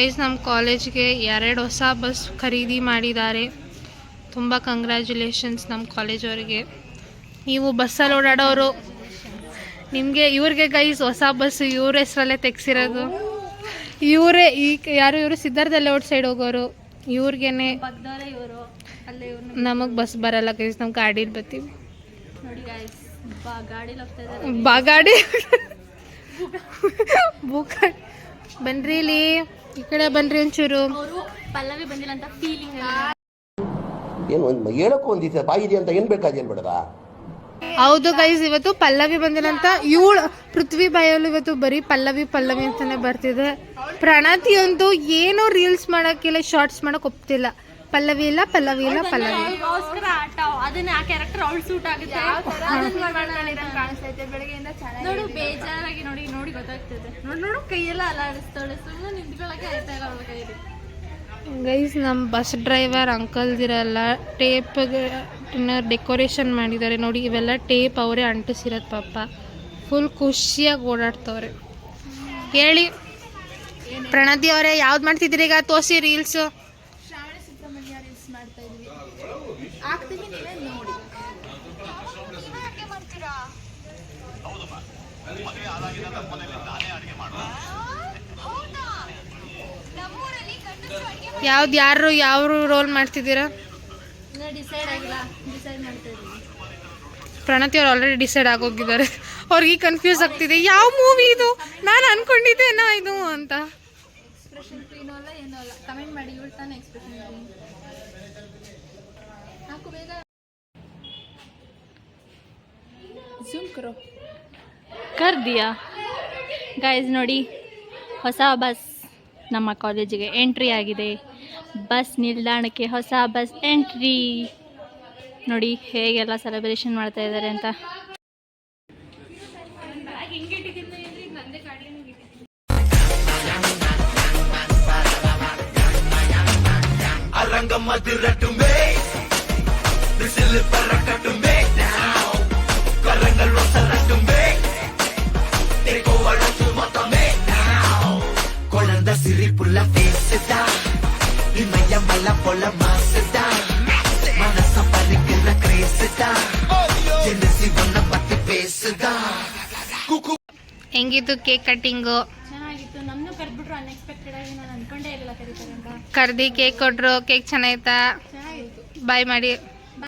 Guys ನಮ್ಮ ಕಾಲೇಜ್ಗೆ 2 ಹೊಸ ಬಸ್ ಖರೀದಿ ಮಾಡಿದ್ದಾರೆ. ತುಂಬ ಕಂಗ್ರ್ಯಾಚುಲೇಷನ್ಸ್ ನಮ್ಮ ಕಾಲೇಜವ್ರಿಗೆ. ನೀವು ಬಸ್ಸಲ್ಲಿ ಓಡಾಡೋರು, ನಿಮಗೆ ಇವ್ರಿಗೆ ಗೈಸ್ ಹೊಸ ಬಸ್ ಇವ್ರ ಹೆಸರಲ್ಲೇ ತೆಗ್ಸಿರೋದು. ಇವರೇ ಯಾರು ಇವರು ಸಿದ್ಧಾರ್ಥ ಲೇಔಟ್ ಸೈಡ್ ಹೋಗೋರು, ಇವ್ರಿಗೇನೆ ನಮಗೆ ಬಸ್ ಬರಲ್ಲ ಗೈಸ್, ನಾವು ಗಾಡೀಲಿ ಬರ್ತೀವಿ. ಗಾಡಿ ಬನ್ರಿ ಇಲ್ಲಿ ಈ ಕಡೆ ಬನ್ರಿ ಒಂಚೂರು. ಪಲ್ಲವಿ ಬಂದಿಲ್ಲ ಅಂತ ಫೀಲಿಂಗ್ ಏನು ಹೇಳಕ್ಕೂ ಒಂದಿದೆ ಬಾಯಿದೆ ಅಂತ ಏನು ಬೇಕಾದೇನು ಬೇಡವಾ? ಹೌದು ಗೈಸ್, ಇವತ್ತು ಪಲ್ಲವಿ ಬಂದಿಲ್ಲ ಅಂತ ಇವಳು ಪೃಥ್ವಿ ಬಾಯಲ್ಲೂ ಇವತ್ತು ಬರೀ ಪಲ್ಲವಿ ಪಲ್ಲವಿ ಅಂತಾನೆ ಬರ್ತಿದೆ. ಪ್ರಣತಿ ಅಂತೂ ಏನೋ ರೀಲ್ಸ್ ಮಾಡಕ್ಕಿಲ್ಲ, ಶಾರ್ಟ್ಸ್ ಮಾಡಕ್ ಒಪ್ತಿಲ್ಲ. ಪಲ್ಲವಿ ಇಲ್ಲ ಪಲ್ಲವಿ ಇಲ್ಲ ಪಲ್ಲವಿ. ಅದನ್ನ ಆ ಕ್ಯಾರೆಕ್ಟರ್ ಅವಳು ಸೂಟ್ ಆಗುತ್ತೆ. ನೋಡು ಬೇಜಾರಾಗಿ ನೋಡಿ ನೋಡಿ ಗೊತ್ತಾಗ್ತದೆ. ನೋಡು ಕೈಯೆಲ್ಲ ಅಲ್ಲಾಡಿಸ್ತಾಳೆ, ಸುಮ್ಮನೆ ನಿಂತ್ಕೊಳ್ಳಕ್ಕೆ ಆಯ್ತಾ ಇಲ್ಲ ಅವಳ ಕೈಯಲ್ಲಿ. ಗೈಸ್ ನಮ್ಮ ಬಸ್ ಡ್ರೈವರ್ ಅಂಕಲ್ದಿರಲ್ಲ ಟೇಪ್ ಡೆಕೋರೇಷನ್ ಮಾಡಿದ್ದಾರೆ ನೋಡಿ. ಇವೆಲ್ಲ ಟೇಪ್ ಅವರೇ ಅಂಟಿಸಿರೋದು. ಪಾಪ ಫುಲ್ ಖುಷಿಯಾಗಿ ಓಡಾಡ್ತವ್ರೆ. ಹೇಳಿ ಪ್ರಣತಿ ಅವರೇ, ಯಾವ್ದು ಮಾಡ್ತಿದ್ದೀರಿ ಈಗ? ತೋರಿಸಿ ರೀಲ್ಸು. ಯಾರು ಯಾವ ರೋಲ್ ಮಾಡ್ತಿದ್ದೀರಾ? ಪ್ರಣತಿ ಅವ್ರು ಆಲ್ರೆಡಿ ಡಿಸೈಡ್ ಆಗೋಗಿದ್ದಾರೆ. ಅವ್ರಿಗೆ ಕನ್ಫ್ಯೂಸ್ ಆಗ್ತಿದೆ, ಯಾವ ಮೂವಿ ಇದು, ನಾನು ಅನ್ಕೊಂಡಿದ್ದೇನಾ ಇದು ಅಂತ. ಕರ್ ದಿಯಾ ಗೈಸ್, ನೋಡಿ ಹೊಸ ಬಸ್ ನಮ್ಮ ಕಾಲೇಜಿಗೆ ಎಂಟ್ರಿ ಆಗಿದೆ. ಬಸ್ ನಿಲ್ದಾಣಕ್ಕೆ ಹೊಸ ಬಸ್ ಎಂಟ್ರಿ. ನೋಡಿ ಹೇಗೆಲ್ಲ ಸೆಲೆಬ್ರೇಷನ್ ಮಾಡ್ತಾ ಇದ್ದಾರೆ ಅಂತ. ಹೆಂಗಿತ್ತು ಕೇಕ್ ಕಟ್ಟಿಂಗು? ಚೆನ್ನಾಗಿತ್ತು. ನಮ್ಮನ್ನು ಕರೆದ್ಬಿಟ್ರು ಅನ್ಎಕ್ಸ್ಪೆಕ್ಟೆಡ್ ಆಗಿ, ನಾನು ಅನ್ಕೊಂಡೇ ಇರಲಿಲ್ಲ ಕರೀತಾರೆ ಅಂತ. ಕರ್ದಿ ಕೇಕ್ ಕೊಟ್ರು. ಕೇಕ್ ಚೆನ್ನಾಗಿತ್ತಾ? ಬಾಯ್ ಮಾಡಿ.